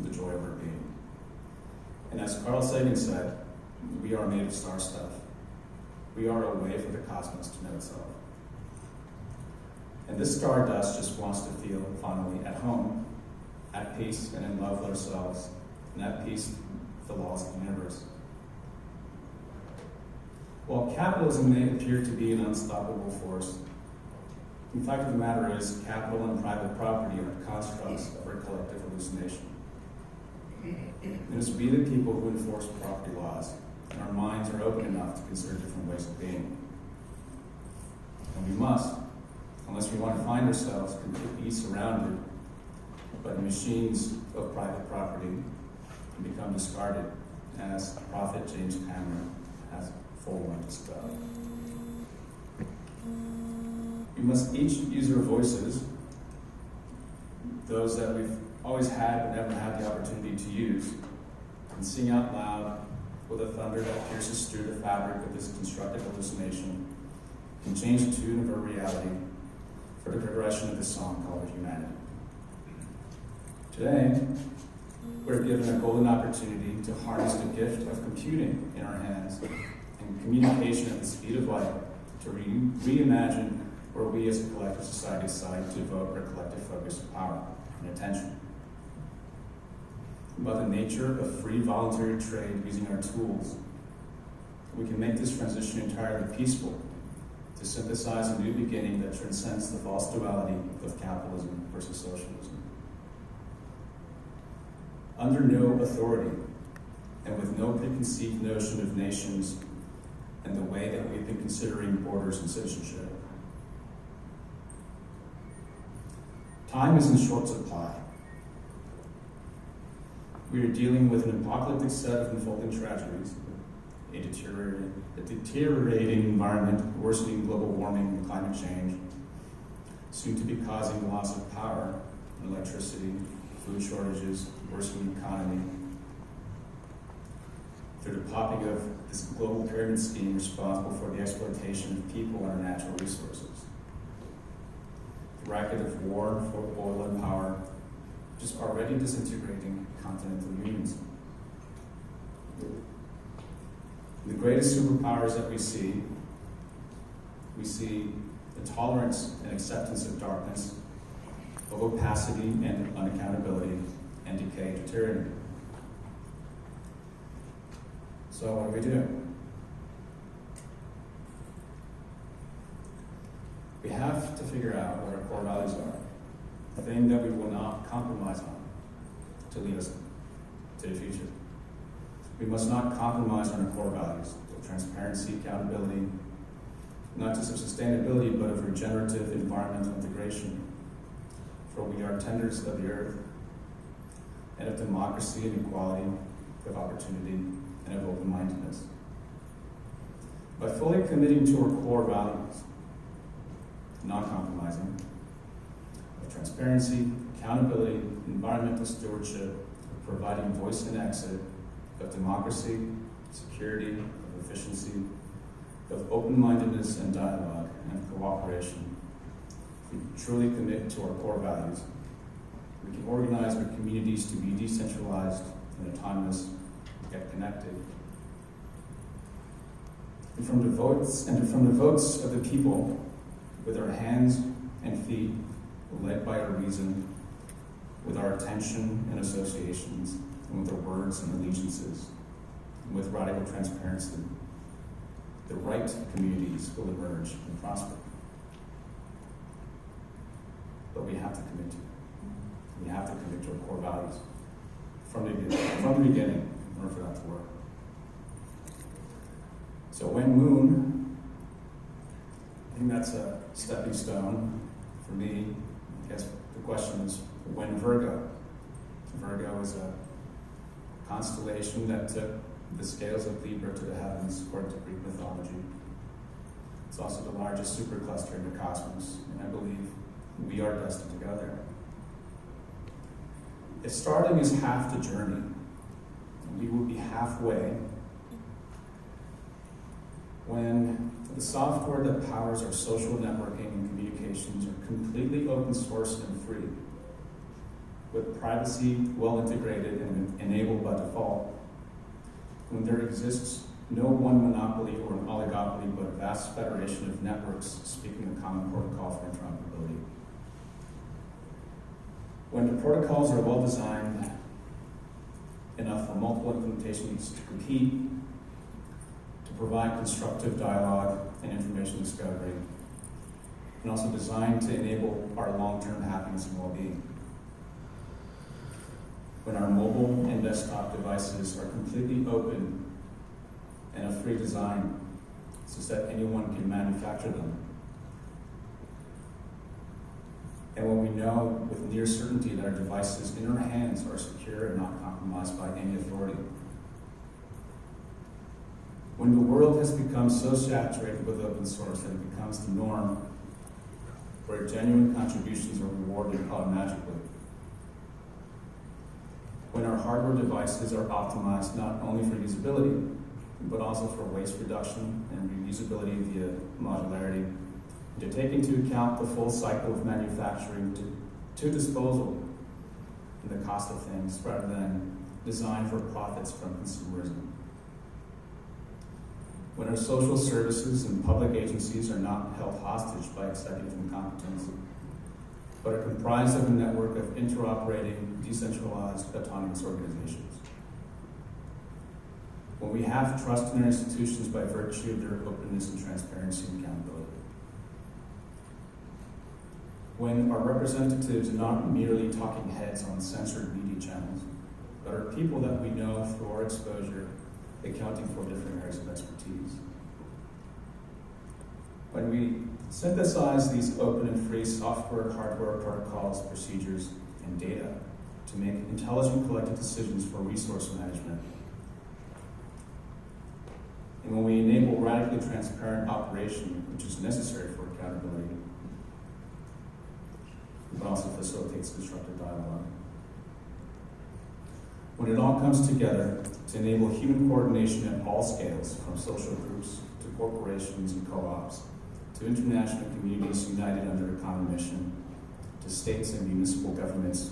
the joy of our being. And as Carl Sagan said, we are made of star stuff. We are a way for the cosmos to know itself. And this stardust just wants to feel finally at home, at peace and in love with ourselves, and at peace with the laws of the universe. While capitalism may appear to be an unstoppable force, the fact of the matter is capital and private property are constructs of our collective hallucination. It is we the people who enforce property laws, and our minds are open enough to consider different ways of being. And we must, unless we want to find ourselves completely surrounded by the machines of private property and become discarded, as Prophet James Cameron has forewarned us about. We must each use our voices, those that we've always had but never had the opportunity to use, and sing out loud with a thunder that pierces through the fabric of this constructed hallucination and change the tune of our reality for the progression of this song called humanity. Today, we're given a golden opportunity to harness the gift of computing in our hands and communication at the speed of light to reimagine where we as a collective society decide to devote our collective focus of power and attention. By the nature of free voluntary trade using our tools, we can make this transition entirely peaceful to synthesize a new beginning that transcends the false duality of capitalism versus socialism. Under no authority and with no preconceived notion of nations and the way that we've been considering borders and citizenship. Time is in short supply. We are dealing with an apocalyptic set of unfolding tragedies, a deteriorating environment, worsening global warming and climate change, soon to be causing the loss of power, electricity, food shortages, worsening economy, through the popping of this global pyramid scheme responsible for the exploitation of people and our natural resources. The racket of war for oil and power, which is already disintegrating continental unions. The greatest superpowers that we see the tolerance and acceptance of darkness, of opacity and unaccountability, and decay to tyranny. So what do we do? We have to figure out what our core values are, the thing that we will not compromise on to lead us to the future. We must not compromise on our core values of transparency, accountability, not just of sustainability, but of regenerative environmental integration. For we are tenders of the earth, and of democracy and equality, of opportunity, and of open-mindedness. By fully committing to our core values, non-compromising, of transparency, accountability, environmental stewardship, of providing voice and exit, of democracy, security, of efficiency, of open-mindedness and dialogue, and of cooperation. If we truly commit to our core values, we can organize our communities to be decentralized and autonomous, yet connected. And from the votes of the people, with our hands and feet, led by our reason, with our attention and associations, and with our words and allegiances, and with radical transparency, the right communities will emerge and prosper. But we have to commit to it. We have to commit to our core values from the beginning in order for that to work. So when Moon, I think that's a stepping stone for me. I guess the question is, when Virgo? Virgo is a constellation that took the scales of Libra to the heavens according to Greek mythology. It's also the largest supercluster in the cosmos, and I believe we are destined to go there. If starting is half the journey, we will be halfway when the software that powers our social networking and communications are completely open source and free. with privacy well integrated and enabled by default, when there exists no one monopoly or an oligopoly, but a vast federation of networks speaking a common protocol for interoperability. When the protocols are well designed enough for multiple implementations to compete, to provide constructive dialogue and information discovery, and also designed to enable our long-term happiness and well-being. When our mobile and desktop devices are completely open and of free design, such that anyone can manufacture them. And when we know with near certainty that our devices in our hands are secure and not compromised by any authority. When the world has become so saturated with open source that it becomes the norm, where genuine contributions are rewarded automatically. When our hardware devices are optimized not only for usability, but also for waste reduction and reusability via modularity, and to take into account the full cycle of manufacturing to disposal and the cost of things, rather than design for profits from consumerism. When our social services and public agencies are not held hostage by executive incompetence, but are comprised of a network of interoperating, decentralized, autonomous organizations. When we have trust in our institutions by virtue of their openness and transparency and accountability. When our representatives are not merely talking heads on censored media channels, but are people that we know through our exposure, accounting for different areas of expertise. When we synthesize these open and free software, hardware, protocols, procedures, and data to make intelligent collective decisions for resource management. And when we enable radically transparent operation, which is necessary for accountability, but also facilitates constructive dialogue. When it all comes together to enable human coordination at all scales, from social groups to corporations and co-ops, to international communities united under a common mission, to states and municipal governments,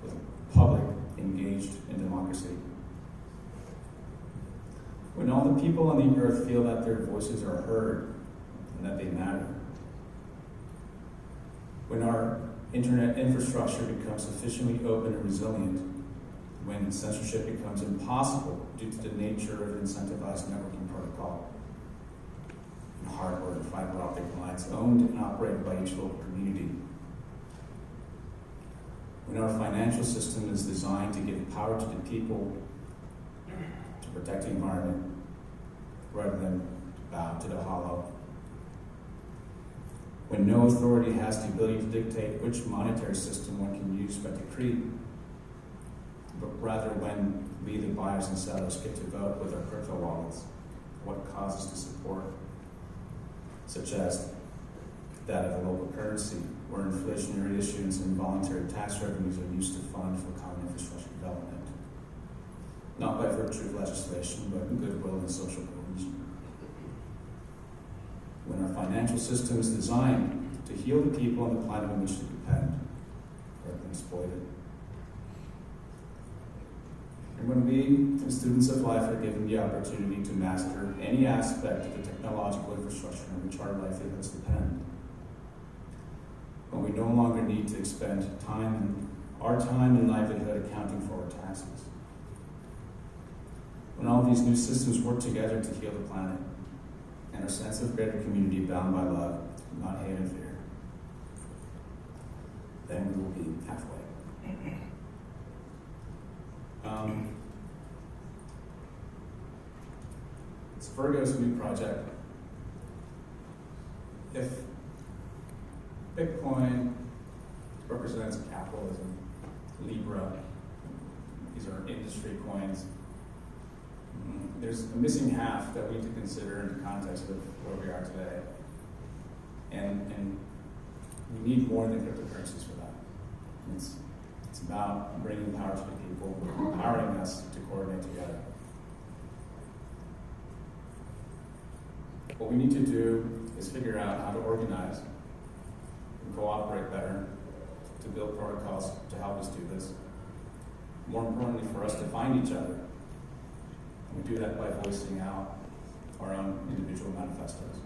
with a public engaged in democracy. When all the people on the earth feel that their voices are heard and that they matter. When our internet infrastructure becomes sufficiently open and resilient, when censorship becomes impossible due to the nature of incentivized networking protocol, and hardware and fiber optic lines owned and operated by each local community. When our financial system is designed to give power to the people to protect the environment, rather than bow to the hollow. When no authority has the ability to dictate which monetary system one can use by decree, but rather when we, the buyers and sellers, get to vote with our crypto wallets, what causes to support, such as that of a local currency, where inflationary issuance and voluntary tax revenues are used to fund for common infrastructure development, not by virtue of legislation, but in goodwill and social cohesion. When our financial system is designed to heal the people on the planet on which they depend, rather than exploit it. And when we, as students of life, are given the opportunity to master any aspect of the technological infrastructure on which our livelihoods depend. When we no longer need to expend our time and livelihood accounting for our taxes. When all these new systems work together to heal the planet, and our sense of greater community bound by love, not hate and fear, then we will be halfway. It's Virgo's new project. If Bitcoin represents capitalism, Libra, these are industry coins, there's a missing half that we need to consider in the context of where we are today. And we need more than cryptocurrencies for that. It's about bringing power to the people, empowering us to coordinate together. What we need to do is figure out how to organize and cooperate better, to build protocols to help us do this. More importantly, for us to find each other. And we do that by voicing out our own individual manifestos.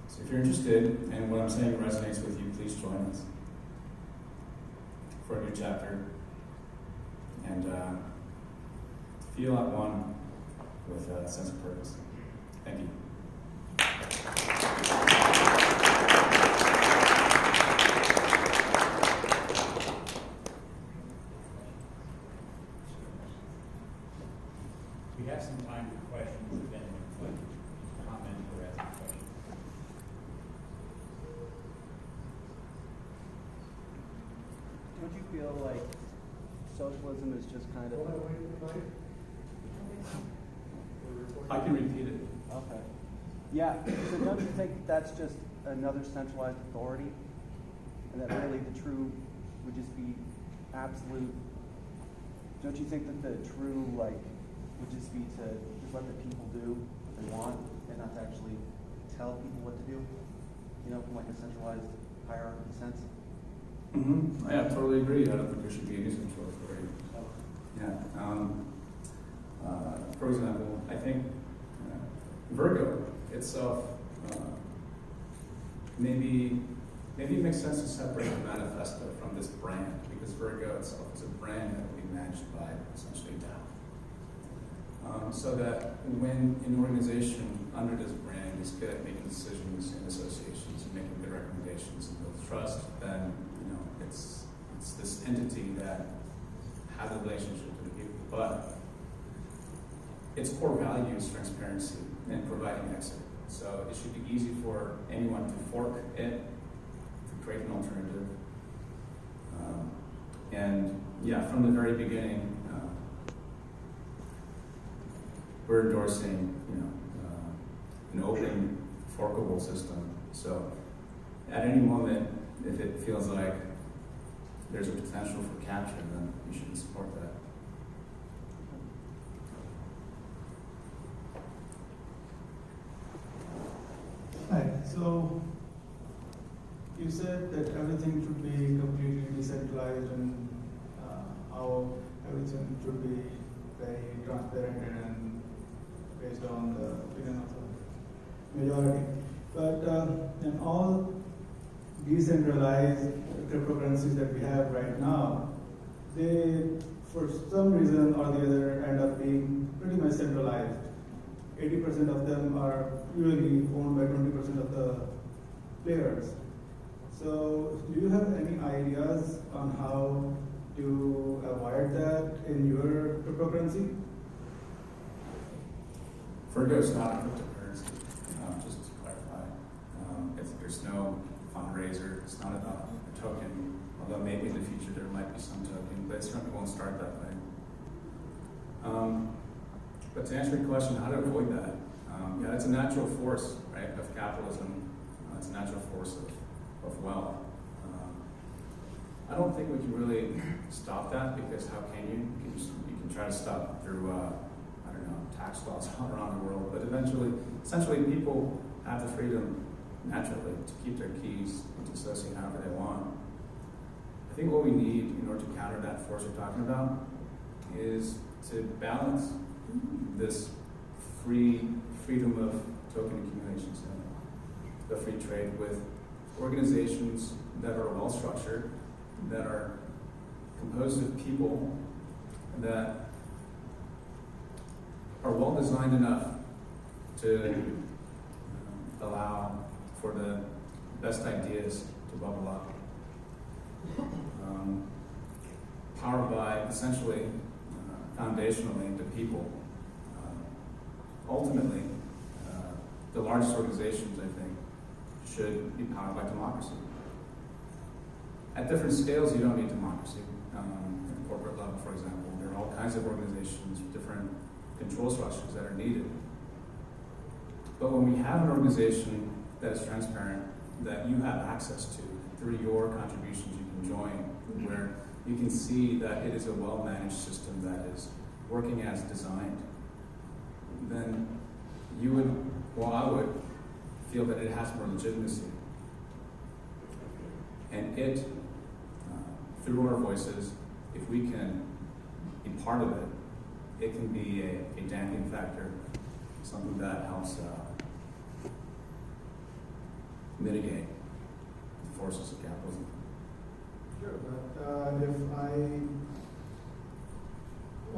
So if you're interested and what I'm saying resonates with you, please join us for a new chapter and feel at one with a sense of purpose. Thank you. We have some time for questions, if anyone would like to comment or ask a question. Don't you feel like socialism is just kind of... I can repeat it. Okay. Yeah, so don't you think that's just another centralized authority? And that really the true would just be absolute... Don't you think that the true, like, would just be to just let the people do what they want and not to actually tell people what to do? You know, from like a centralized hierarchy sense? Mm-hmm. Yeah, I totally agree. I don't think there should be any central authority. Yeah. For example, I think Virgo itself maybe it makes sense to separate the manifesto from this brand, because Virgo itself is a brand that will be managed by essentially Tao. So that when an organization under this brand is good at making decisions in associations and making good recommendations and builds trust, then it's this entity that has a relationship with the people. But its core value is transparency and providing exit. So it should be easy for anyone to fork it, to create an alternative. And yeah, from the very beginning, we're endorsing, an open, forkable system. So at any moment, if it feels like there's a potential for capture, then you should support that. Hi. So you said that everything should be completely decentralized and how everything should be very transparent and based on the opinion of the majority. But in all decentralized cryptocurrencies that we have right now, they, for some reason or the other, end up being pretty much centralized. 80% of them are usually owned by 20% of the players. So do you have any ideas on how to avoid that in your cryptocurrency? Virgo is not a cryptocurrency, just to clarify. There's no fundraiser, it's not about a token, although maybe in the future there might be some token, but it certainly won't start that way. But to answer your question, how to avoid that? Yeah, it's a natural force, right, of capitalism. It's a natural force of wealth. I don't think we can really stop that, because how can you? You can try to stop through, tax laws all around the world, but essentially people have the freedom naturally to keep their keys and to associate however they want. I think what we need in order to counter that force we're talking about is to balance this freedom of token accumulations and the free trade with organizations that are well structured, that are composed of people that are well designed enough to allow for the best ideas to bubble up. Powered by essentially, foundationally, the people. Ultimately, the largest organizations, I think, should be powered by democracy. At different scales, you don't need democracy. At the corporate level, for example, there are all kinds of organizations with different control structures that are needed. But when we have an organization that is transparent, that you have access to through your contributions, you can join, where you can see that it is a well-managed system that is working as designed, then you would, I would feel that it has more legitimacy. And it, through our voices, if we can be part of it, it can be a damping factor, something that helps mitigate the forces of capitalism. Sure, but if I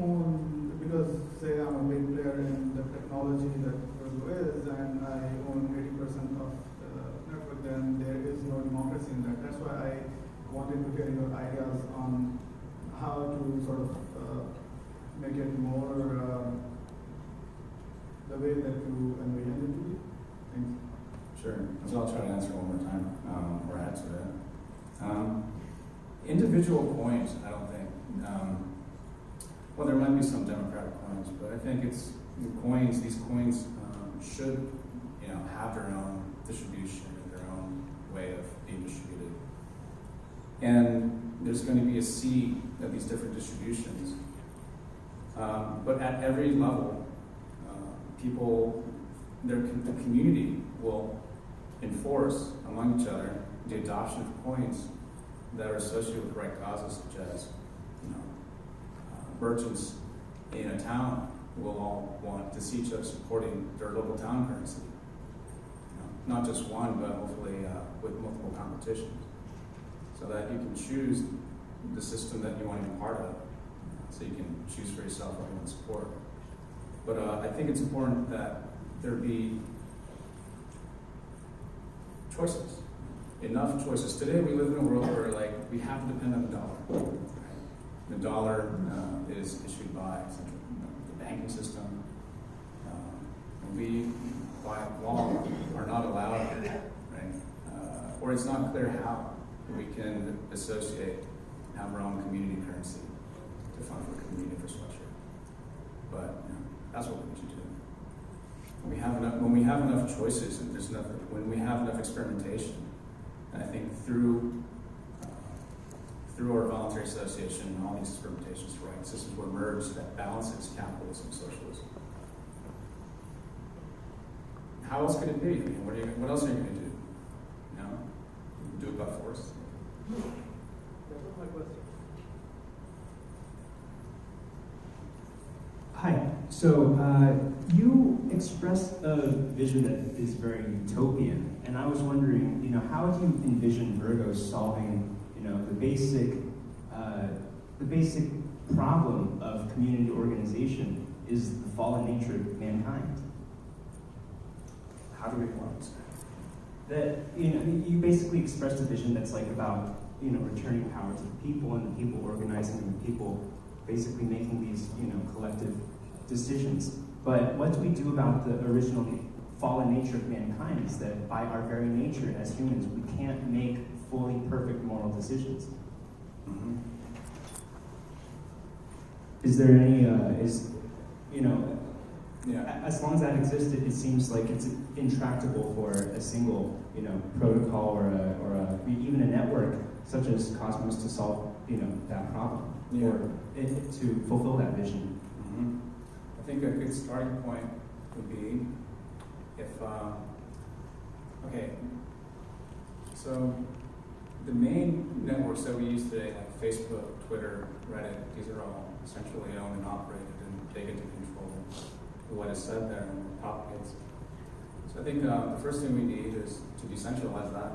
own, because say I'm a big player in the technology that Virgo is, and I own 80% of the network, then there is no democracy in that. That's why I wanted to hear your ideas on how to sort of make it more the way that you envision it to be. Thanks. Sure. So I'll try to answer one more time, or add to that. Individual coins, I don't think. Well, there might be some democratic coins, but I think it's the coins. These coins should, have their own distribution and their own way of being distributed. And there's going to be a sea of these different distributions. But at every level, people, the community will enforce among each other the adoption of coins that are associated with the right causes, such as merchants in a town will all want to see each other supporting their local town currency. Not just one, but hopefully with multiple competitions, so that you can choose the system that you want to be part of. So you can choose for yourself what you want to support. But I think it's important that there be choices, enough choices. Today we live in a world where we have to depend on the dollar. Right? The dollar is issued by the banking system. We, by law, are not allowed, right? Or it's not clear how we can associate, have our own community currency to fund for community infrastructure. But that's what we need to do. When we have enough choices, and when we have enough experimentation, and I think through our voluntary association and all these experimentations, right, systems will emerge that balances capitalism and socialism. How else could it be? What else are you going to do? Do it by force. That was my question. Hi. So you expressed a vision that is very utopian, and I was wondering, how do you envision Virgo solving, the basic problem of community organization is the fallen nature of mankind. How do we want? That you basically expressed a vision that's about returning power to the people, and the people organizing, and the people basically making these collective decisions. But what do we do about the original fallen nature of mankind? Is that by our very nature as humans, we can't make fully perfect moral decisions. Mm-hmm. Is there any Yeah. as long as that existed, it seems like it's intractable for a single protocol or even a network such as Cosmos to solve that problem, Yeah. or to fulfill that vision. Mm-hmm. I think a good starting point would be if, so the main networks that we use today, like Facebook, Twitter, Reddit, these are all centrally owned and operated, and they get to control what is said there and what propagates. So I think the first thing we need is to decentralize that.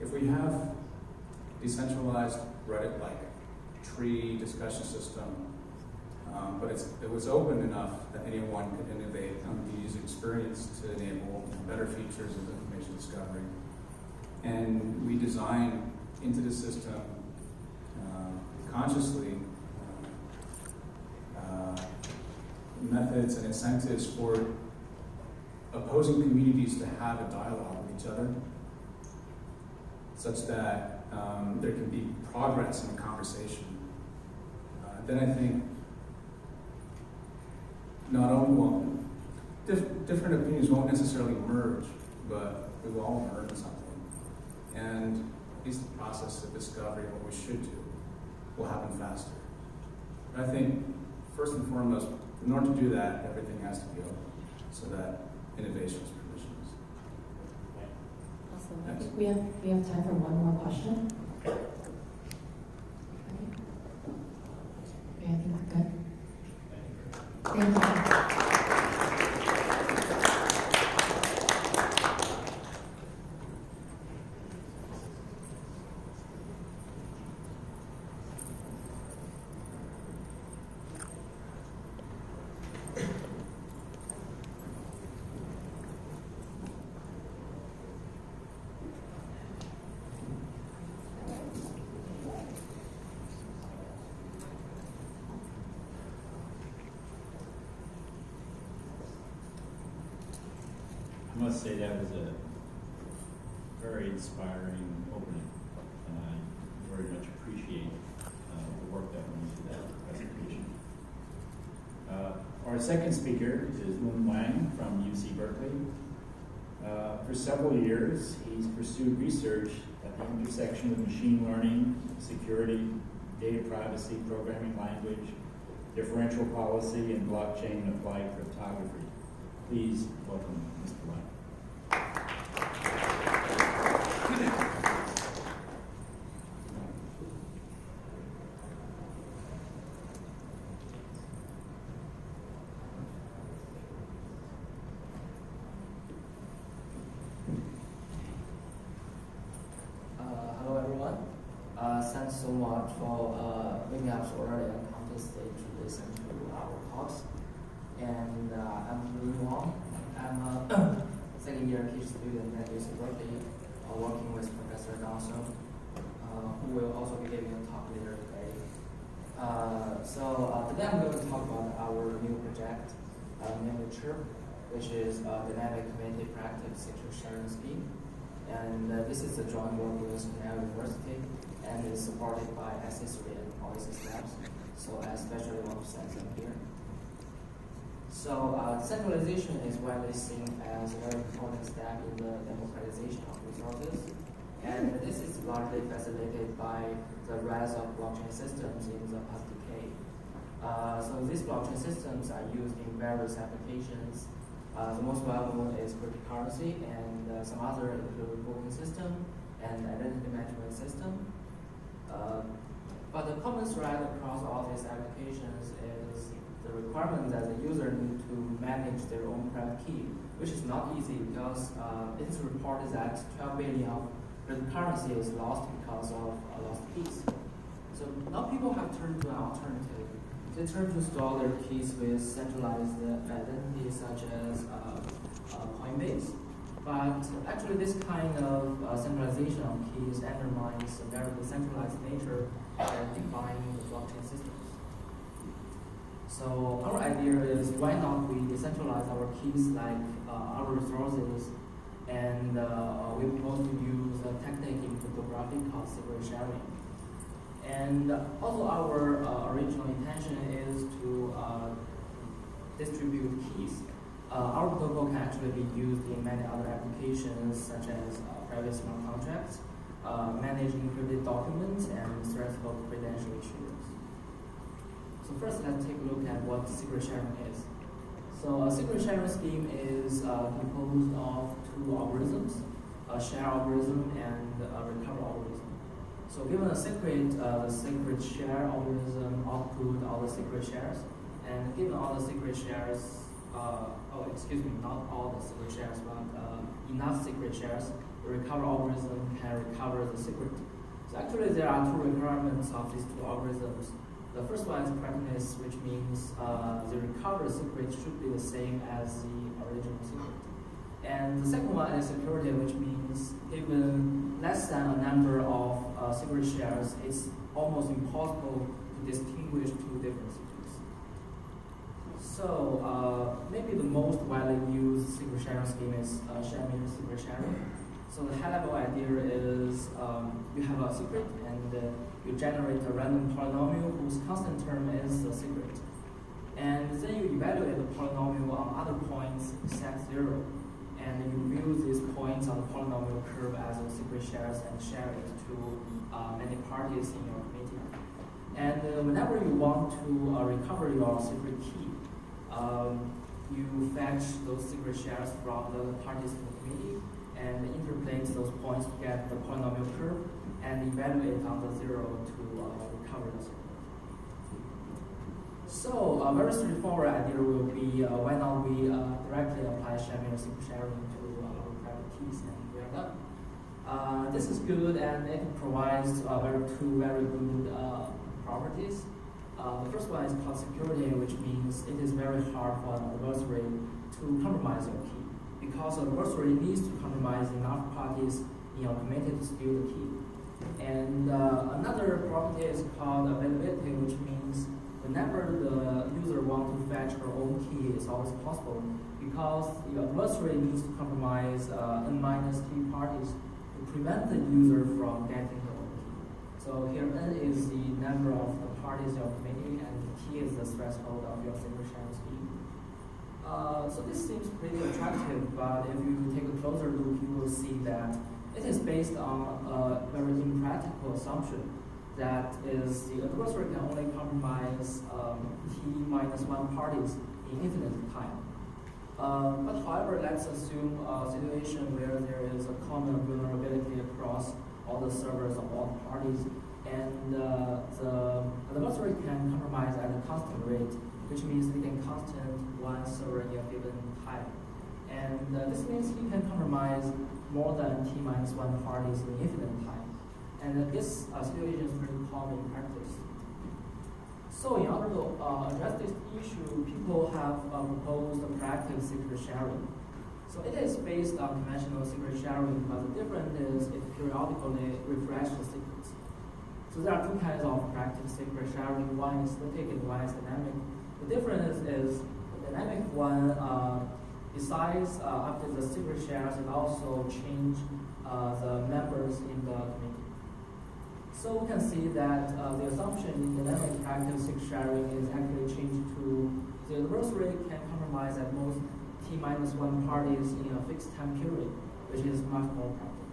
If we have decentralized Reddit-like tree discussion system, but it was open enough that anyone could innovate on the user experience to enable better features of information discovery. And we design into the system consciously methods and incentives for opposing communities to have a dialogue with each other, such that there can be progress in the conversation. Then I think not only different opinions won't necessarily merge, but we will all learn something. And at least the process of discovery of what we should do will happen faster. And I think, first and foremost, in order to do that, everything has to be open, so that innovation is permissionless. So I think we have time for one more question. Okay, I think we're good. Thank you. I must say that was a very inspiring opening, and I very much appreciate the work that went into that presentation. Our second speaker is Moon Wang from UC Berkeley. For several years, he's pursued research at the intersection of machine learning, security, data privacy, programming language, differential policy, and blockchain applied cryptography. Please welcome Mr. Wang. Hello everyone. Thanks so much for bringing up so early and come to stage to listen to our talks. And I'm Moon Wang. I'm a second year PhD student at UC Berkeley, working with Professor Dawson, who will also be giving a talk later today. Today I'm going to talk about our new project, named CHIRP, which is a dynamic community practice sector sharing scheme. And this is a joint work with Cornell University and is supported by accessory and policy labs. So I especially want to thank them here. So centralization is widely seen as a very important step in the democratization of resources. And this is largely facilitated by the rise of blockchain systems in the past decade. So these blockchain systems are used in various applications. The most well-known is cryptocurrency, and some other include voting system and identity management system. But the common thread across all these applications is the requirement that the user need to manage their own private key, which is not easy because it is reported that 12 billion of cryptocurrency is lost because of lost keys. So now people have turned to an alternative. They turn to store their keys with centralized identities such as Coinbase. But actually this kind of centralization of keys undermines the very decentralized nature that define the blockchain systems. So our idea is why not we decentralize our keys like our resources, and we want to use a technique in cryptography called secret sharing. And also our original intention is to distribute keys. Our protocol can actually be used in many other applications such as private smart contracts, managing encrypted documents, and theoretical credential issuance. So first, let's take a look at what secret sharing is. So a secret sharing scheme is composed of two algorithms, a share algorithm and a recovery algorithm. So given a secret, the secret share algorithm output all the secret shares, and given all the secret shares, not all the secret shares, but enough secret shares, the recovery algorithm can recover the secret. So actually there are two requirements of these two algorithms. The first one is correctness, which means the recovered secret should be the same as the original secret. And the second one is security, which means given less than a number of secret shares, it's almost impossible to distinguish two different secrets. So maybe the most widely used secret sharing scheme is sharing secret sharing. So the high-level idea is you have a secret and you generate a random polynomial whose constant term is the secret. And then you evaluate the polynomial on other points set 0. And you view these points on the polynomial curve as the secret shares and share it to many parties in your committee. And whenever you want to recover your secret key, you fetch those secret shares from the parties in the committee, and interpolate those points to get the polynomial curve and evaluate on the zero to recover the circle. So a very straightforward idea will be why not we directly apply Shamir secret sharing to our private keys, and we are done. This is good, and it provides two very good properties. The first one is called security, which means it is very hard for an adversary to compromise your key, because an adversary needs to compromise enough parties in your committee to steal the key. And another property is called availability, which means whenever the user wants to fetch her own key, it's always possible, because your adversary needs to compromise n-t parties to prevent the user from getting her own key. So here n is the number of the parties you're committing, and t is the threshold of your secret sharing scheme. So this seems pretty attractive, but if you take a closer look, you will see that it is based on a very impractical assumption. That is, the adversary can only compromise t-1 parties in infinite time. But however, let's assume a situation where there is a common vulnerability across all the servers of all the parties, and the adversary can compromise at a constant rate, which means he can constant one server in a given time. And this means he can compromise more than t-1 parties in infinite time. And this situation is pretty common in practice. So in order to address this issue, people have proposed a proactive secret sharing. So it is based on conventional secret sharing, but the difference is it periodically refreshes the secrets. So there are two kinds of proactive secret sharing. One is static and one is dynamic. The difference is the dynamic one, besides after the secret shares, it also change the members in the committee. So we can see that the assumption in dynamic proactive secret sharing is actually changed to the adversary can compromise at most t-1 parties in a fixed time period, which is much more practical.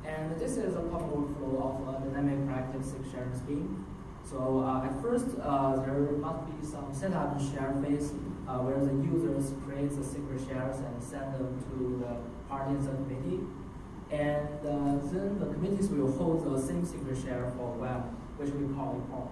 And this is a common workflow of a dynamic proactive secret sharing scheme. So at first, there must be some setup and share phase where the users create the secret shares and send them to the parties and committee. And then the committees will hold the same secret share for a while, which we call import.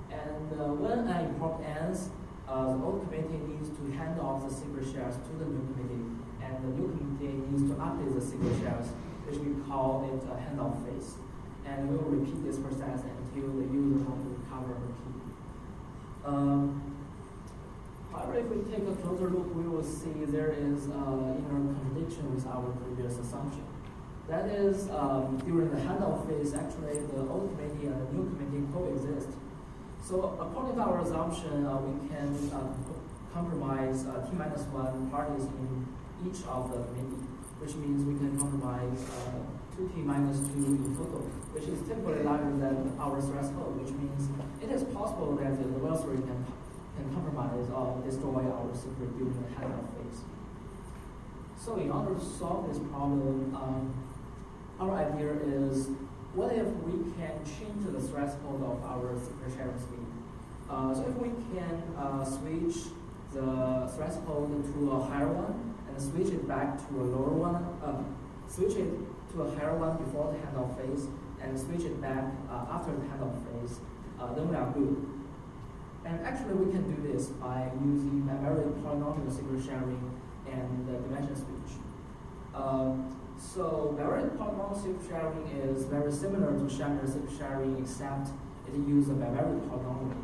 And when an import ends, the old committee needs to hand off the secret shares to the new committee, and the new committee needs to update the secret shares, which we call it a handoff phase. And we will repeat this process until the user wants to recover the key. However, if we take a closer look, we will see there is inner contradiction with our previous assumption. That is, during the handoff phase, actually the old committee and the new committee coexist. So according to our assumption, we can compromise t-1 parties in each of the committee, which means we can compromise 2t-2 in total, which is typically larger than our threshold, which means it is possible that the adversary can compromise or destroy our secret during the handoff phase. So in order to solve this problem, our idea is, what if we can change the threshold of our secret sharing scheme? So if we can switch the threshold to a higher one and switch it back to a lower one, switch it to a higher one before the handoff phase and switch it back after the handoff phase, then we are good. And actually we can do this by using bivariate polynomial secret sharing and dimension switch. So bivariate polynomial secret sharing is very similar to Shamir secret sharing, except it uses a bivariate polynomial.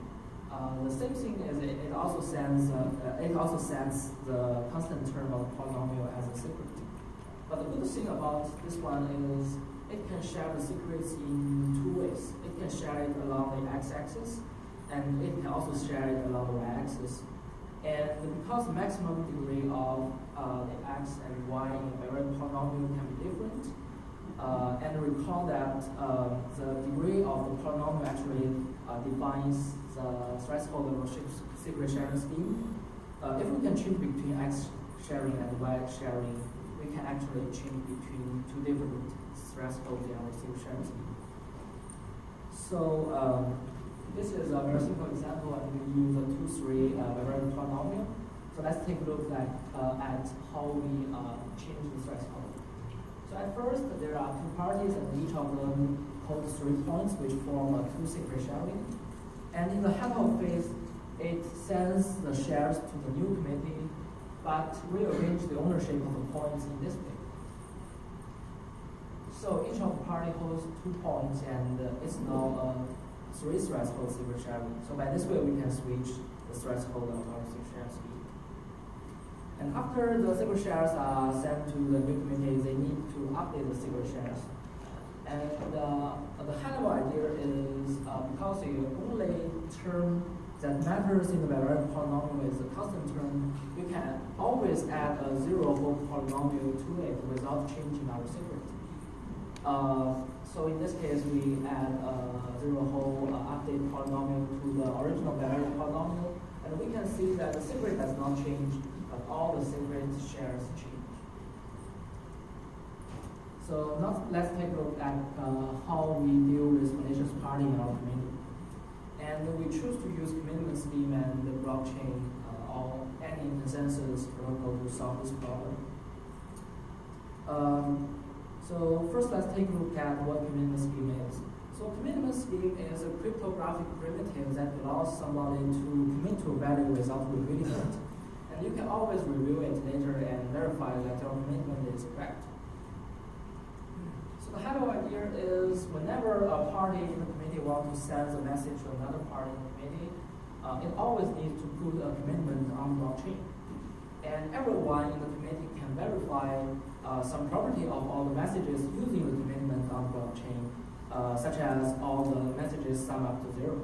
The same thing is it also sets the constant term of the polynomial as a secret. But the good thing about this one is it can share the secrets in two ways. It can share it along the x-axis, and it can also share it along the y-axis. And because the maximum degree of the x and y in a bivariate polynomial can be different, and recall that the degree of the polynomial actually defines the threshold of a secret sharing scheme. If we can choose between x sharing and y sharing, we can actually change between two different thresholds in our secret sharing scheme. So this is a very simple example, and we use a 2-3 bivariate polynomial. So let's take a look at how we change the threshold. So at first, there are two parties, and each of them holds 3 points, which form a two-secret sharing. And in the handoff phase, it sends the shares to the new committee, but rearrange the ownership of the points in this way. So each of the party holds 2 points, and it's now 3 threshold secret sharing. So by this way, we can switch the threshold of our secret share scheme. And after the secret shares are sent to the new committee, they need to update the secret shares. And the high-level idea is because the only term that matters in the variable polynomial is the constant term, you can always add a zero-whole polynomial to it without changing our secret. So in this case, we add a zero-whole update polynomial to the original variable polynomial, and we can see that the secret does not change, but all the secret shares change. So now let's take a look at how we deal with malicious party in our committee. And we choose to use commitment scheme and the blockchain or any consensus protocol to solve this problem. So first, let's take a look at what commitment scheme is. So commitment scheme is a cryptographic primitive that allows somebody to commit to a value without revealing it. And you can always review it later and verify that your commitment is correct. So the high-level idea is whenever a party in the committee wants to send a message to another party in the committee, it always needs to put a commitment on blockchain. And everyone in the committee can verify some property of all the messages using the commitment on blockchain, such as all the messages sum up to 0.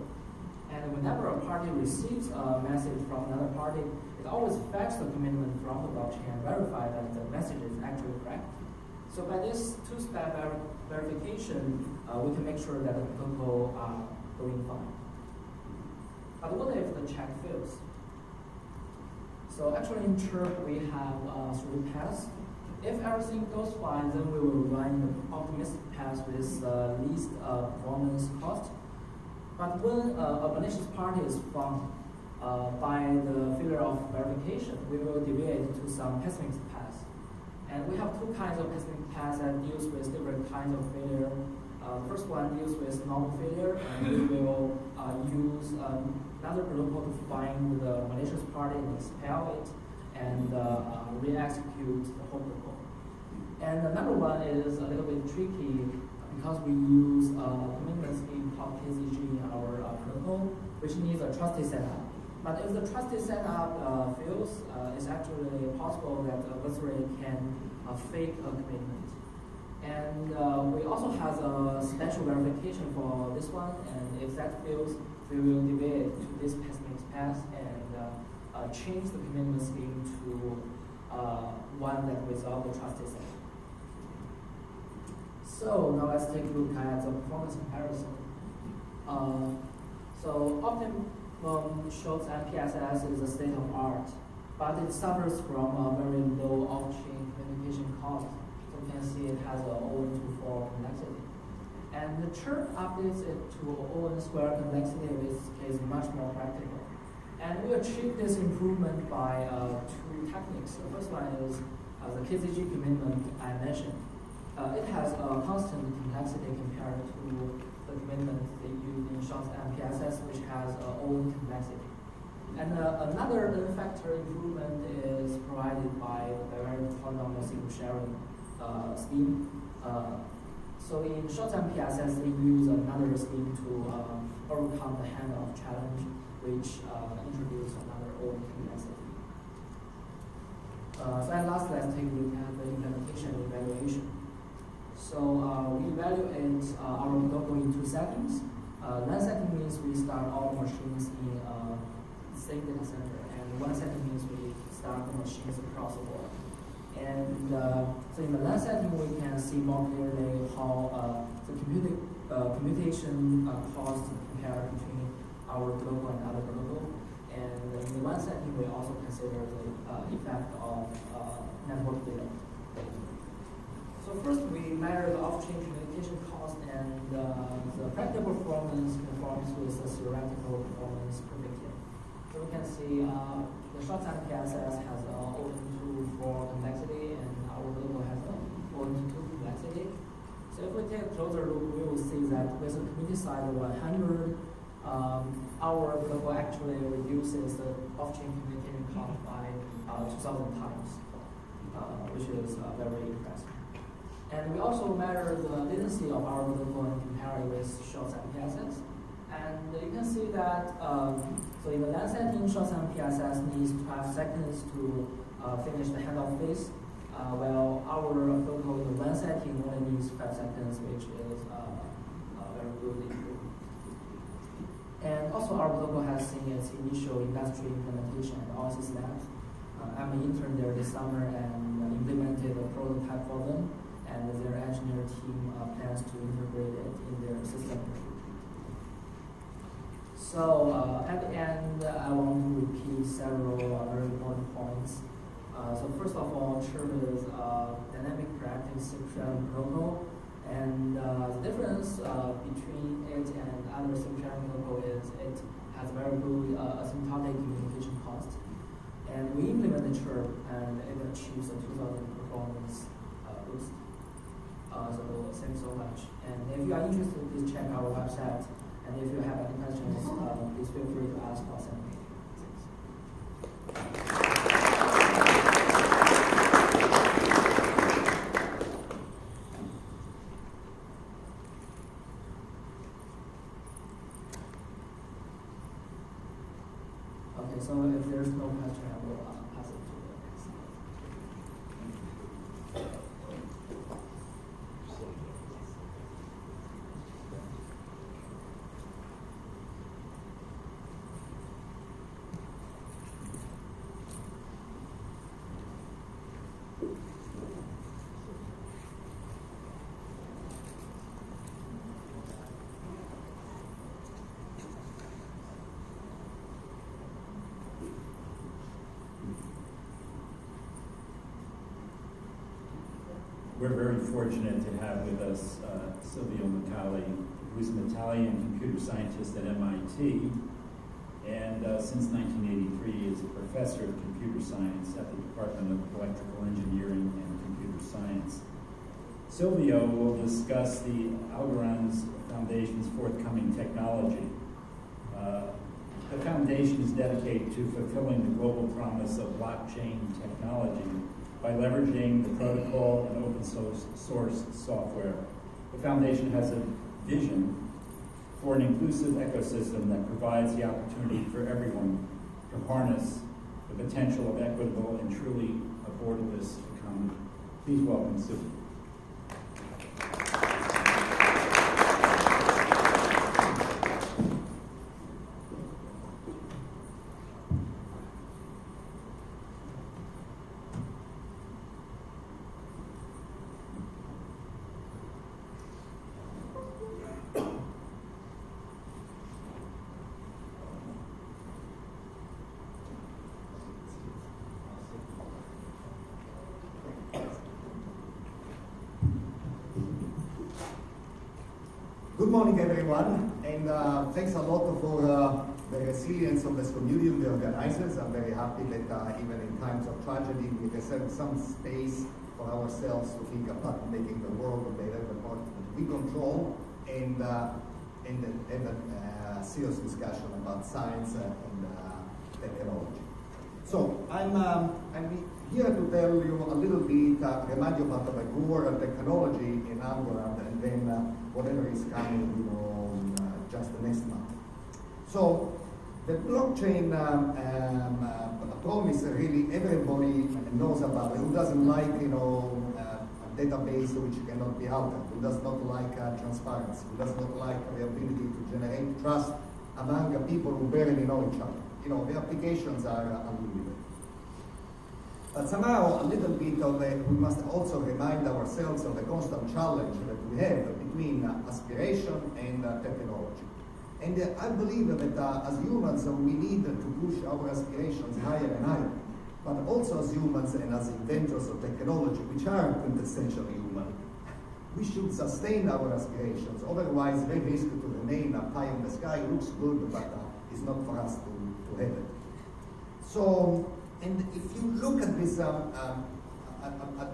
And whenever a party receives a message from another party, it always fetches the commitment from the blockchain and verify that the message is actually correct. So by this two-step verification, we can make sure that the protocol are going fine. But what if the check fails? So actually in Chirp, we have 3 paths. If everything goes fine, then we will run the optimistic path with least performance cost. But when a malicious party is found by the failure of verification, we will deviate to some pessimistic paths. And we have 2 kinds of pessimistic paths that deals with different kinds of failure. First one deals with normal failure, and we will use another protocol to find the malicious party and expel it and re-execute the whole protocol. And another one is a little bit tricky because we use a commitment scheme called KZG in our protocol, which needs a trusted setup. But if the trusted setup fails, it's actually possible that a adversary can fake a commitment. And we also have a special verification for this one, and if that fails, we will deviate to this pessimistic path and change the commitment scheme to one that without the trusted setup. So now let's take a look at the performance comparison. So Optimum shows MPSS is a state of art, but it suffers from a very low off-chain communication cost. So you can see it has an O(n)(2)4 complexity. And the Chirp updates it to O(n)² complexity, which is much more practical. And we achieve this improvement by 2 techniques. The first one is the KZG commitment I mentioned. It has a constant complexity compared to the commitment they use in Short's MPSS, which has O(n) complexity. And another n-factor improvement is provided by the variable polynomial secret sharing scheme. So in Short's MPSS, they use another scheme to overcome the handoff challenge, which introduced another O(n) complexity. So at last, let's take a look at the implementation and evaluation. So we evaluate our protocol in 2 settings. 9 settings means we start all the machines in the same data center, and 1 setting means we start the machines across the board. And so in the 9 setting, we can see more clearly how the computation cost compared between our protocol and other protocol. And in the 1 setting, we also consider the effect of network delay. So first, we measure the off-chain communication cost, and the practical performance conforms with the theoretical performance perfectly. So we can see the the short-term PSS has O2 for complexity, and our logo has O2 complexity. So if we take a closer look, we will see that with a community size of 100, our logo actually reduces the off-chain communication cost by 2,000 times, which is very impressive. And we also measure the latency of our logo and compare it with short-term PSS. And you can see that, so in the land setting, short-term PSS needs 12 seconds to finish the handoff phase, while our logo in the land setting only needs 5 seconds, which is very good improvement. And also our logo has seen its initial industry implementation at OSIS Labs. I'm an intern there this summer and implemented a prototype for them, and their engineer team plans to integrate it in their system. So at the end, I want to repeat several very important points. So first of all, Chirp is dynamic proactive secure logo, and the difference between it and other secure logo is it has very good asymptotic communication cost. And we implemented Chirp, and it achieves a 2,000 performance boost. So thanks so much. And if you are interested, please check our website. And if you have any questions, please feel free to ask or send me. Okay, so if there's no question, I will pass it to the next slide. We're very fortunate to have with us Silvio Natali, who's an Italian computer scientist at MIT, and since 1983 is a professor of computer science at the Department of Electrical Engineering and Computer Science. Silvio will discuss the Algorand's Foundation's forthcoming technology. The foundation is dedicated to fulfilling the global promise of blockchain technology by leveraging the protocol and open source software. The foundation has a vision for an inclusive ecosystem that provides the opportunity for everyone to harness the potential of equitable and truly a borderless economy. Please welcome Silvio. Good morning, everyone, and thanks a lot for the resilience of this community and the organizers. I'm very happy that even in times of tragedy, we reserve some space for ourselves to think about making the world a better, the part that we control, and have a serious discussion about science and technology. So I'm here to tell you a little bit, remind you about the core technology in Algorand, and then whatever is coming, just the next month. So the blockchain promise, really everybody knows about it. Who doesn't like, a database which cannot be altered? Who does not like transparency? Who does not like the ability to generate trust among people who barely know each other? The applications are unlimited. But somehow a little bit of we must also remind ourselves of the constant challenge that we have between aspiration and technology. And I believe that as humans we need to push our aspirations higher and higher, but also as humans and as inventors of technology, which are quintessentially human, we should sustain our aspirations. Otherwise, they risk to remain a pie in the sky. Looks good, but it's not for us to have it. So, and if you look at this,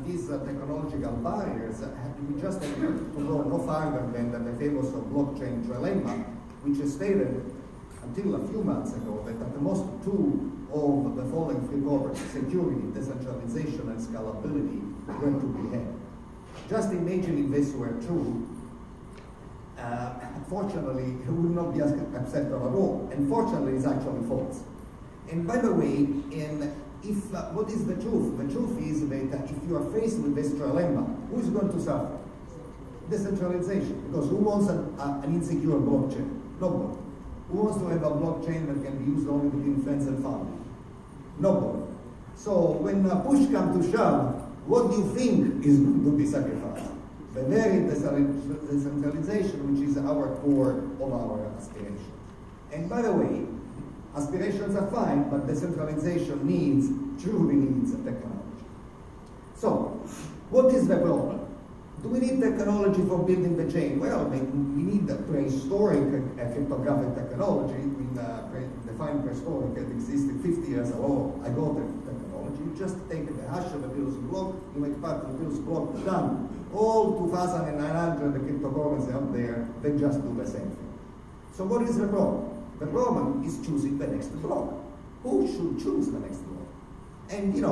these technological barriers, we just have to go no farther than the famous blockchain trilemma, which is stated until a few months ago that at the most two of the following three properties, security, decentralization, and scalability, were to be had. Just imagine if this were true. Unfortunately, it would not be acceptable at all. And fortunately, it's actually false. And by the way, what is the truth? The truth is that if you are faced with this trilemma, who is going to suffer? Decentralization. Because who wants an insecure blockchain? Nobody. Who wants to have a blockchain that can be used only between friends and family? Nobody. So when push comes to shove, what do you think is going to be sacrificed? The very decentralization, which is our core of our aspirations. And by the way, aspirations are fine, but decentralization truly needs technology. So, what is the problem? Do we need technology for building the chain? Well, we need the prehistoric cryptographic technology. We define prehistoric that existed 50 years ago. Technology. You just take the hash of a Pills block, you make part of the Pills block, done. All 2,900 cryptocurrencies out there, they just do the same thing. So what is the problem? The problem is choosing the next block. Who should choose the next block? And in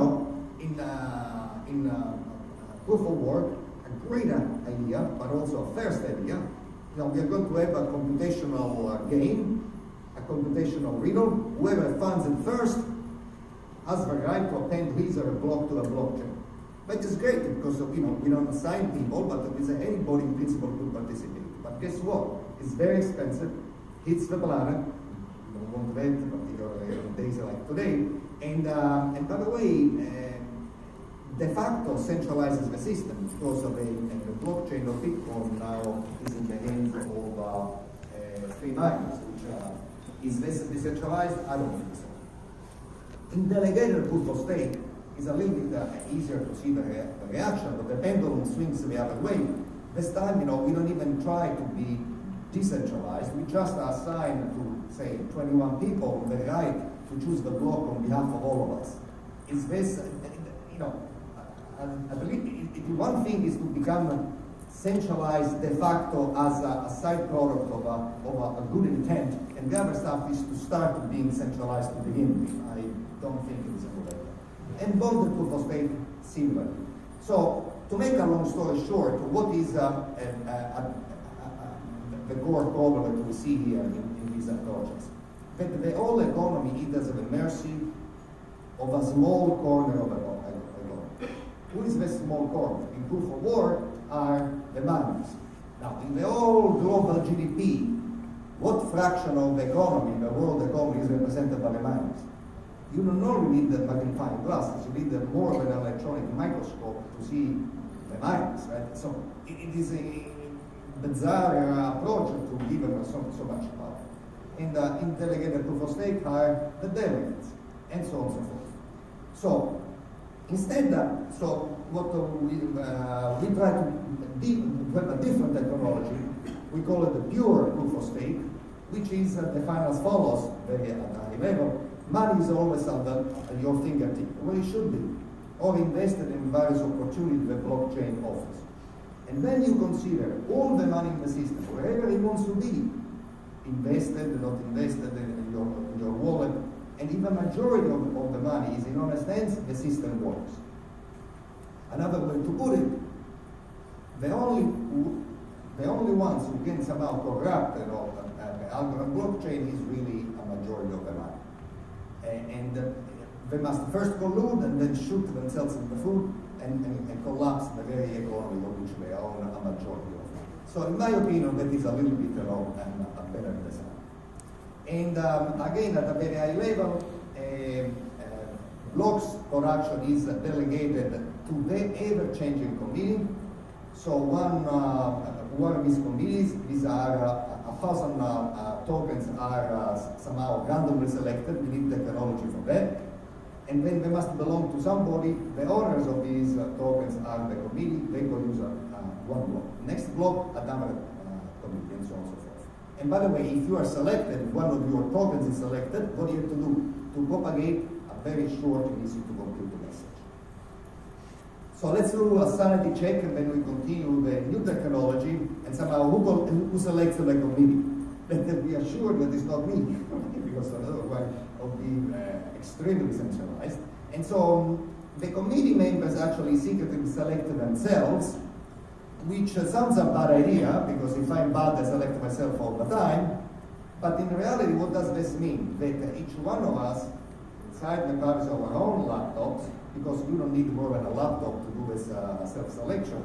proof of work, a great idea, but also a first idea. We are going to have a computational game, a computational riddle. Whoever finds it first has the right to append his or her block to the blockchain. But it's great because we don't assign people, but anybody in principle could participate. But guess what? It's very expensive, hits the planet. You don't want to bet, particularly on days like today. And by the way, de facto centralizes the system because of the blockchain of Bitcoin now is in the hands of free miners, which is this decentralized? I don't think so. In delegated proof of stake is a little bit easier to see the reaction, but the pendulum swings the other way. This time, we don't even try to be decentralized. We just assign to, say, 21 people the right to choose the block on behalf of all of us. Is this, I believe one thing is to become centralized de facto as a side product of a good intent, and the other stuff is to start being centralized to begin with. I don't think it's a good idea. And both the proof of stake similarly. So, to make a long story short, what is the core problem that we see here in these approaches? That the whole economy is at the mercy of a small corner of economy. Who is this small corner? In proof of work are the miners. Now, in the whole global GDP, what fraction of the economy, the world economy, is represented by the miners? You don't only need the magnifying glasses, you need more of an electronic microscope to see the miners, right? So it is a bizarre approach to give them so much power. In the delegated proof of stake are the delegates, and so on and so forth. So instead, what we try to have a different technology. We call it the pure proof of stake, which is defined as follows, very at a high level. Money is always at your fingertip, where it should be, or invested in various opportunities the blockchain offers. And then you consider all the money in the system, wherever it wants to be, invested, not invested in your wallet, and even majority of the money is in honest hands, the system works. Another way to put it, the only ones who can somehow corrupt the algorithm blockchain is really a majority of the money. And they must first collude and then shoot themselves in the foot and collapse the very economy of which they own a majority of. So in my opinion, that is a little bit a better design. And again, at a very high level, blocks production is delegated to the ever-changing committee. So one of these committees, these are 1,000 tokens are somehow randomly selected. We need technology for that. And then they must belong to somebody. The owners of these tokens are the committee. They produce one block. Next block, another committee, and so on and so forth. And by the way, if you are selected, if one of your tokens is selected, what do you have to do? To propagate a very short and easy to compute the message. So let's do a sanity check, and then we continue with the new technology, and somehow who selects the committee? Let be assured that it's not me, because otherwise I'll be extremely centralized. And so the committee members actually secretly select themselves, which sounds a bad idea, because if I'm bad, I select myself all the time. But in reality, what does this mean? That each one of us, inside the privacy of our own laptops, because you don't need more than a laptop to do this self-selection,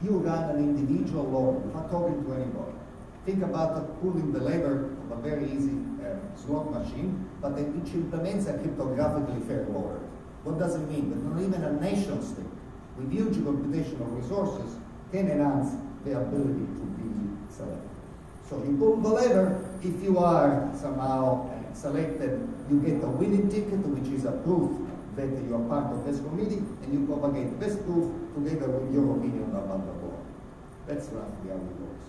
you run an individual log without talking to anybody. Think about pulling the lever of a very easy slot machine, but which implements a cryptographically fair order. What does it mean? That not even a nation state with huge computational resources can enhance the ability to be selected. So you pull the lever. If you are somehow selected, you get a winning ticket, which is a proof that you are part of this committee, and you propagate this proof together with your opinion about the law. That's roughly how it works.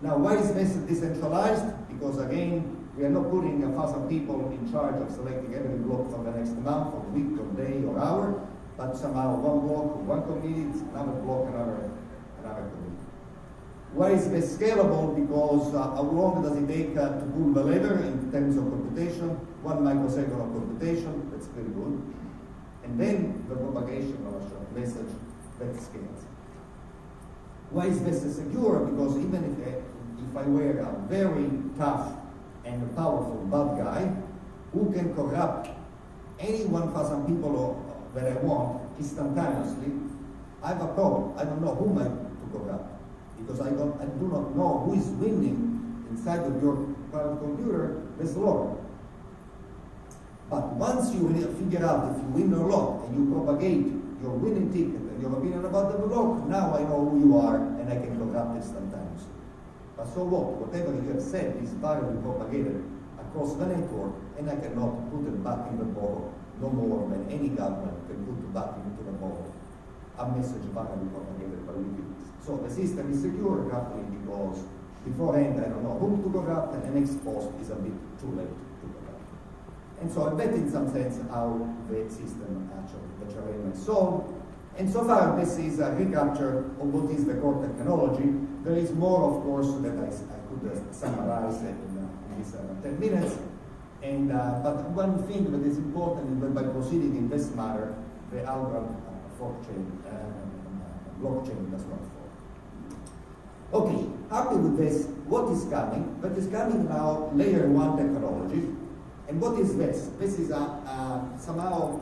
Now, why is this decentralized? Because again, we are not putting 1,000 people in charge of selecting every block for the next month, or week, or day, or hour, but somehow one block, one committee, another block, another committee. Why is this scalable? Because how long does it take to pull the lever in terms of computation? 1 microsecond of computation, that's very good. And then the propagation of a short message that scales. Why is this secure? Because even if I were a very tough and powerful bad guy who can corrupt any 1,000 people that I want instantaneously, I have a problem. I don't know whom I to corrupt, because I do not know who is winning inside of your private computer this log. But once you figure out if you win or not, and you propagate your winning ticket and your opinion about the block, now I know who you are and I can corrupt instantaneously. But so what? Whatever you have said is virally propagated across the network, and I cannot put it back in the bottle no more than any government can put it back into the bottle a message virally propagated by WikiLeaks. So the system is secure roughly because beforehand I don't know whom to corrupt, and ex post is a bit too late to corrupt. And so I bet in some sense how the system actually is solved. And so far this is a recapture of what is the core technology. There is more, of course, that I could summarize in these 10 minutes. And, but one thing that is important is that by proceeding in this matter, the algorithm blockchain does not fall. Okay, happy with this. What is coming? What is coming now, layer 1 technology. And what is this? This is somehow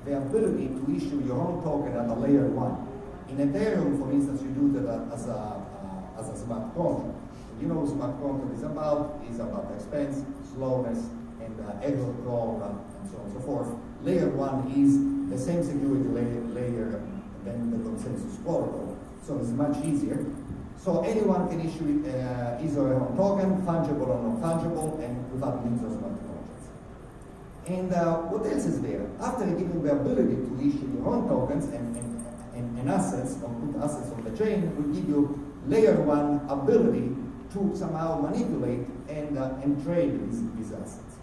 the ability to issue your own token at a layer 1. In Ethereum, for instance, you do that as a smart contract. You know what smart contract is about expense, slowness, and error prone, and so on and so forth. Layer 1 is the same security layer than the consensus protocol, so it's much easier. So anyone can issue his or her own token, fungible or non-fungible, and without means of smart contracts. And what else is there? After giving the ability to issue your own tokens and assets, or put assets on the chain, will give you layer 1 ability to somehow manipulate and trade these assets.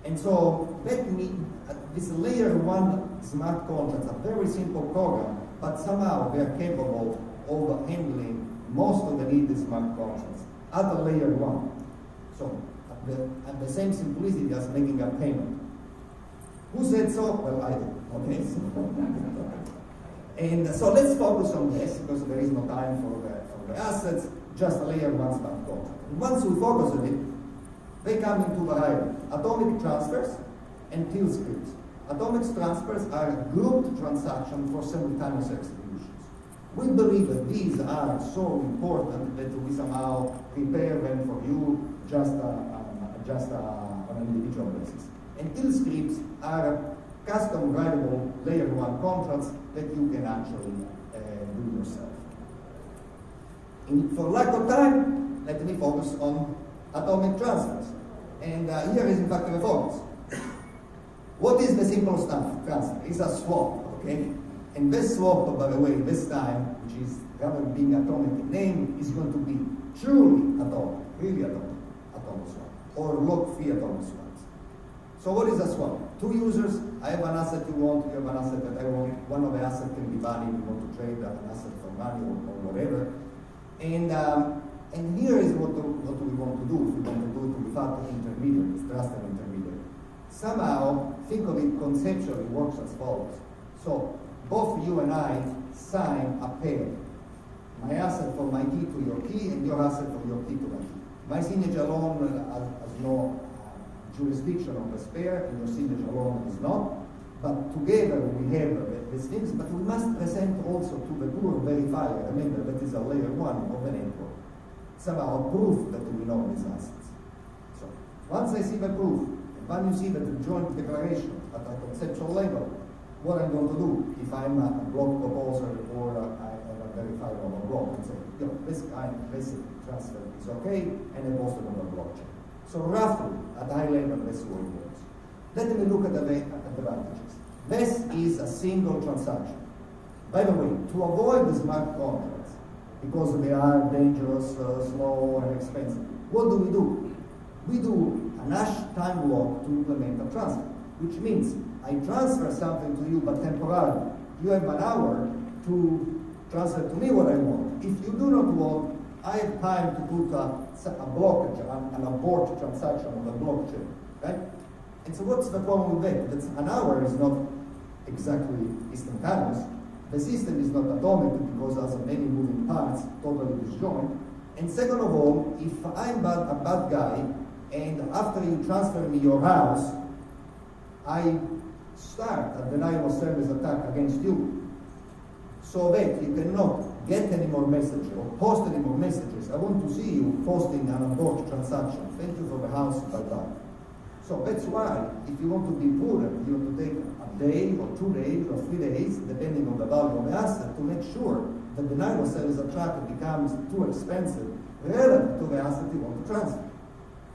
And so this layer 1 smart contracts are very simple program, but somehow they are capable of handling most of the needed smart contracts at the layer 1. So at the same simplicity as making a payment. Who said so? Well, I did. Okay. And so let's focus on this, because there is no time for the assets, just a layer 1 smart contract. And once we focus on it, they come into variety: atomic transfers and till scripts. Atomic transfers are grouped transactions for simultaneous executions. We believe that these are so important that we somehow prepare them for you just on an individual basis. And till scripts are custom writable layer 1 contracts that you can actually do yourself. For lack of time, let me focus on atomic transfers. And here is in fact the focus. What is the simplest transfer? It's a swap, okay? And this swap, by the way, this time, which is rather being atomic in name, is going to be truly atomic, really atomic swap, or log-free atomic swaps. So what is a swap? Two users, I have an asset you want, you have an asset that I want. One of the assets can be money, we want to trade an asset for money or whatever. And here is what we want to do. We want to do it without intermediaries, trusted intermediary. Somehow, think of it conceptually, works as follows. So, both you and I sign a pair. My asset for my key to your key, and your asset for your key to my key. My signature alone has no jurisdiction on the spare, and your signature alone is not. But together we have these things, but we must present also to the poor verifier, remember that is a layer 1 of the network, somehow a proof that we know these assets. So once I see the proof, and when you see that the joint declaration at a conceptual level, what I'm going to do if I'm a block proposer or I am a verifier of a block and say, this kind of basic transfer is okay, and I post it on the blockchain. So roughly, at high level, this is what it works. Let me look at the advantages. This is a single transaction. By the way, to avoid the smart contracts, because they are dangerous, slow, and expensive, what do? We do a hash time block to implement a transfer, which means I transfer something to you, but temporarily. You have an hour to transfer to me what I want. If you do not want, I have time to put a blockage, an abort transaction on the blockchain, right? And so what's the problem with that? That's an hour is not exactly instantaneous. The system is not atomic because it has many moving parts, totally disjoint. And second of all, if I'm a bad guy, and after you transfer me your house, I start a denial of service attack against you, so that you cannot get any more messages or post any more messages. I want to see you posting an abort transaction. Thank you for the house, bye-bye. So that's why, if you want to be prudent, you have to take a day or 2 days or 3 days, depending on the value of the asset, to make sure that the denial of service attack becomes too expensive relative to the asset you want to transfer.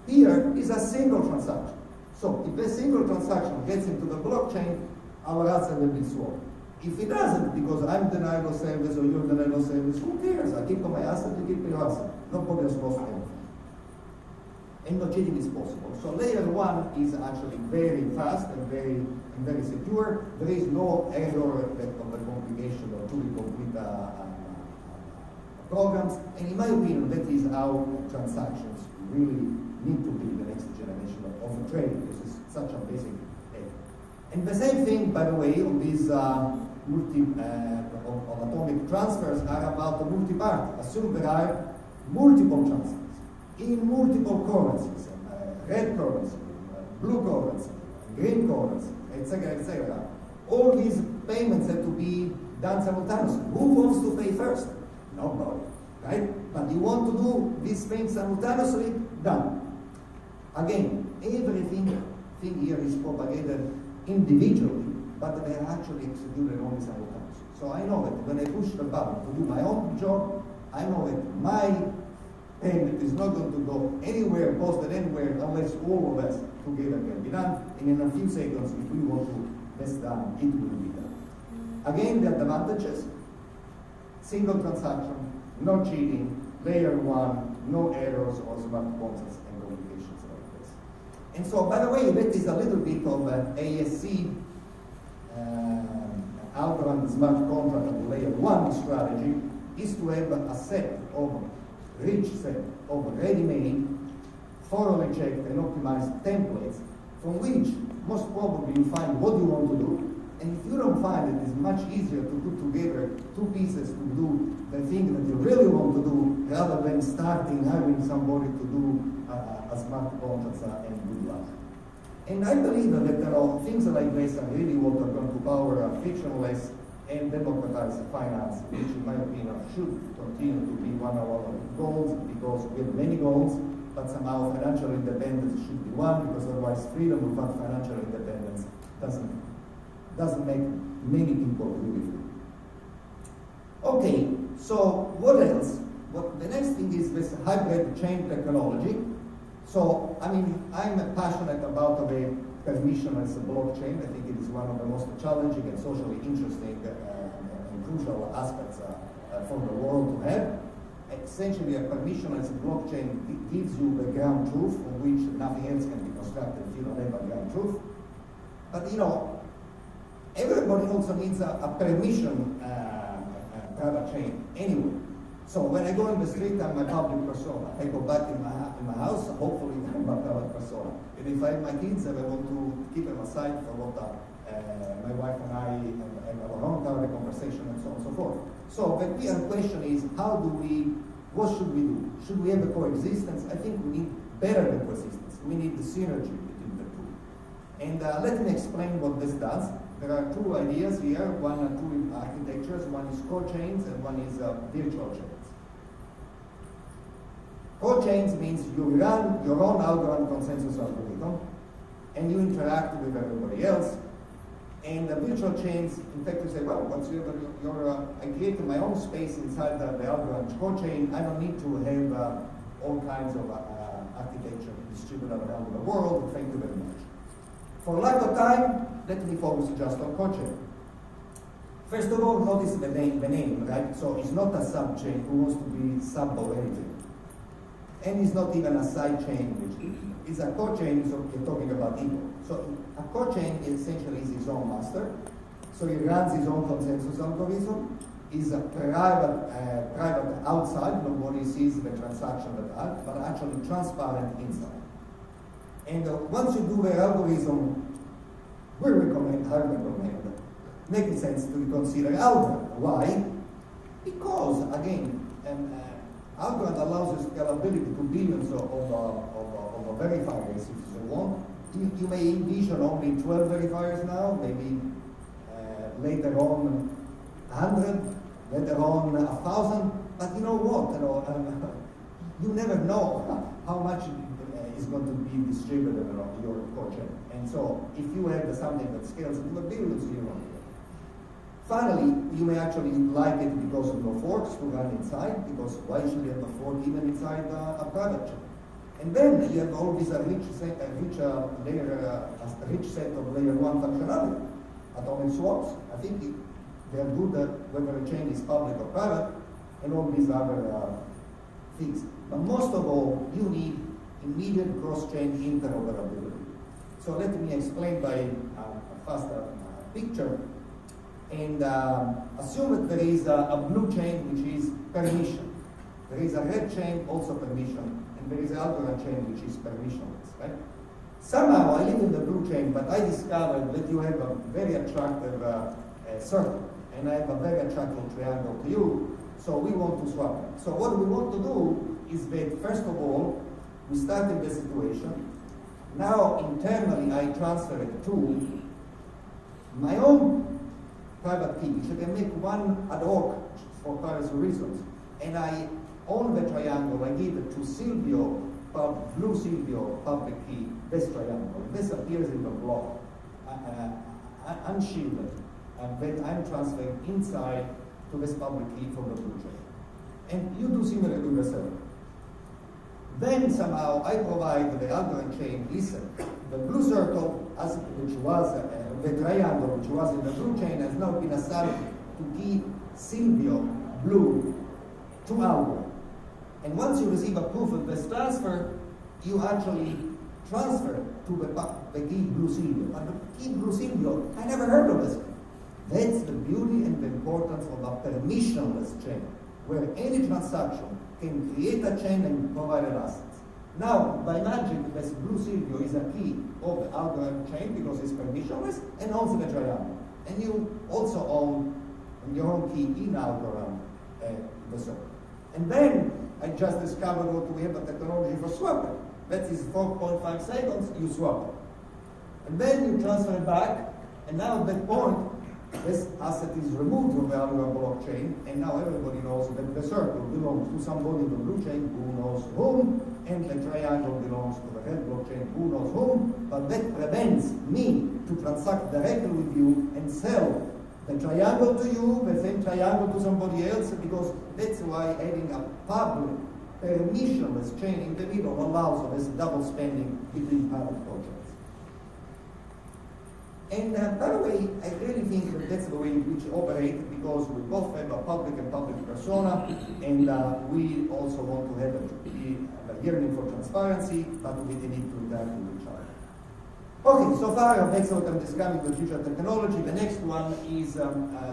Here is a single transaction. So if a single transaction gets into the blockchain, our asset will be swapped. If it doesn't, because I'm denial of service or you're denial of service, who cares? I keep my asset, you keep your asset. Nobody has lost anything. And no cheating is possible. So layer 1 is actually very fast and very secure. There is no error of the complication or to complete programs. And in my opinion, that is how transactions really need to be the next generation of trading. This is such a basic thing. And the same thing, by the way, on these of atomic transfers are about the multi-party. Assume there are multiple transfers in multiple currencies, red currency, blue currency, green currency, etc., etc. All these payments have to be done simultaneously. Who wants to pay first? Nobody, right? But you want to do these things simultaneously? Done. Again, everything here is propagated individually, but they are actually executed only simultaneously. So I know that when I push the button to do my own job, I know that my payment is not going to go anywhere, posted anywhere, unless all of us together can be done. And in a few seconds, if we want to mess down, it will be done. Again, the advantages: single transaction, no cheating, layer 1, no errors or smart contracts and communications like this. And so, by the way, that is a little bit of an ASC Algorand smart contract at layer 1 strategy, is to have a set of rich set of ready-made, thoroughly checked and optimized templates from which most probably you find what you want to do. And if you don't find it, it's much easier to put together 2 pieces to do the thing that you really want to do, rather than starting having somebody to do a smart contract and good luck. And I believe that things like this are really what are going to power a frictionless and democratized finance, which in my opinion should continue to be one of our goals, because we have many goals, but somehow financial independence should be one, because otherwise freedom without financial independence doesn't make many people really free. Okay, so what else? The next thing is this hybrid chain technology. So, I mean, I'm passionate about the permissionless blockchain. I think it is one of the most challenging and socially interesting and crucial aspects for the world to have. essentially a permissionless blockchain gives you the ground truth on which nothing else can be constructed if you don't have a ground truth. But you know, everybody also needs a permission private chain anyway. So when I go in the street, I'm a public persona. I go back in my house, hopefully I'm a private persona. And if I have my kids and I want to keep them aside for what my wife and I have our own private conversation and so on and so forth. So the real question is, what should we do? Should we have a coexistence? I think we need better than coexistence. We need the synergy between the two. And let me explain what this does. There are two ideas here, two architectures. One is co-chains and one is virtual chains. Co-chains means you run your own algorithm consensus algorithm and you interact with everybody else. And the virtual chains, in fact, you say, well, once you have I created my own space inside the algorithm co-chain, I don't need to have all kinds of architecture distributed around the world. Thank you very much. For lack of time, let me focus just on co-chain. First of all, notice the name, right? So it's not a sub-chain who wants to be sub of anything. And it's not even a side chain, which is a co-chain, so we're talking about equal. So a co-chain essentially is his own master. So he runs his own consensus algorithm. Is a private outside, nobody sees the transaction at but actually transparent inside. And once you do the algorithm, I recommend making sense to consider algorithm. Why? Because, again, algorithm allows you scalability to billions of verifiers if you want. You may envision only 12 verifiers now, maybe later on 100, later on 1,000, but you know what? You never know how much is going to be distributed around your co-chain. And so if you have something that scales into billions, you know. Finally, you may actually like it because of no forks to run inside, because why should you have a fork even inside a private chain? And then you have all this rich set of layer 1 functionality. Atomic swaps, I think they're good whether a chain is public or private, and all these other things. But most of all, you need immediate cross-chain interoperability. So let me explain by a faster picture. And assume that there is a blue chain which is permission. There is a red chain, also permission. And there is an algorithm chain which is permissionless, right? Somehow I live in the blue chain, but I discovered that you have a very attractive circle. And I have a very attractive triangle to you. So we want to swap them. So what we want to do is that, first of all, we start in the situation. Now, internally, I transfer it to my own private key, which I can make one ad hoc for various reasons. And I own the triangle. I give it to Silvio, blue Silvio, public key, this triangle. This appears in the block, unshielded. And then I'm transferring inside to this public key from the blue chain. And you do similar to yourself. Then somehow I provide the algorithm chain, listen, the blue circle, which was the triangle, which was in the blue chain, has now been assigned to key Silvio blue to algorithm. And once you receive a proof of this transfer, you actually transfer to the key blue Silvio. But the key blue Silvio, I never heard of this. That's the beauty and the importance of a permissionless chain, where any transaction can create a chain and provide assets. Now, by magic, this blue Silvio is a key of the algorithm chain because it's permissionless and owns the triangle. And you also own your own key in algorithm the circle. And then I just discovered what we have a technology for swapping. That is 4.5 seconds, you swap it. And then you transfer it back, and now at that point, this asset is removed from the algorithm blockchain, and now everybody knows that the circle belongs to somebody in the blue chain who knows whom, and the triangle belongs to the red blockchain who knows whom, but that prevents me to transact directly with you and sell the triangle to you, the same triangle to somebody else, because that's why having a public, permissionless chain in the middle allows for this double spending between private blockchains. And by the way, I really think that that's the way in which we operate, because we both have a public and public persona, and we also want to have a yearning for transparency, but we need to interact with each other. Okay, so far that's what I'm describing the future technology. The next one is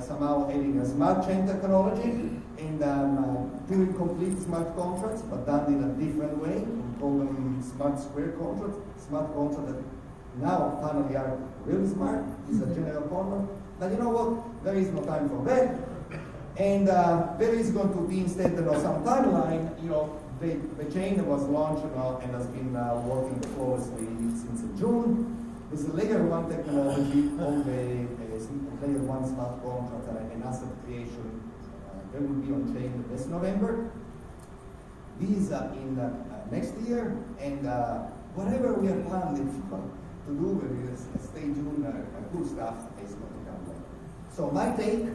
somehow having a smart chain technology, and doing complete smart contracts, but done in a different way. We call them smart square contracts, smart contracts that now finally are really smart, is a general format. But you know what? There is no time for that. And there is going to be instead some timeline. The chain was launched and has been working flawlessly since June. There's a layer 1 technology on the layer 1 smart contract and asset creation. They will be on chain this November. These are in next year, and whatever we have planned to do, stay tuned, cool stuff is going to come later. So my take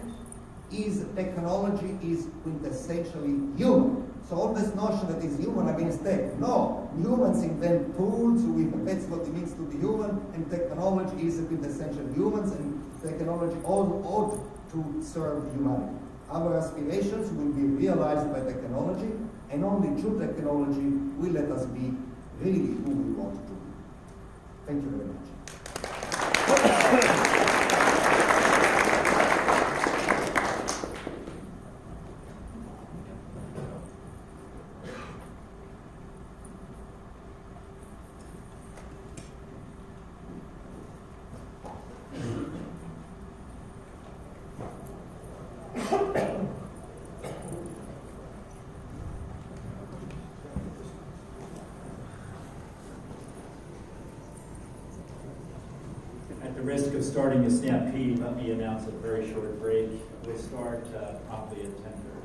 is technology is quintessentially human. So all this notion that is human against tech, no. Humans invent tools, that's what it means to be human, and technology is quintessential humans, and technology ought to serve humanity. Our aspirations will be realized by technology, and only through technology will let us be really who we want to be. Thank you very much. At the risk of starting a stampede, let me announce a very short break. We'll start promptly at 10:30.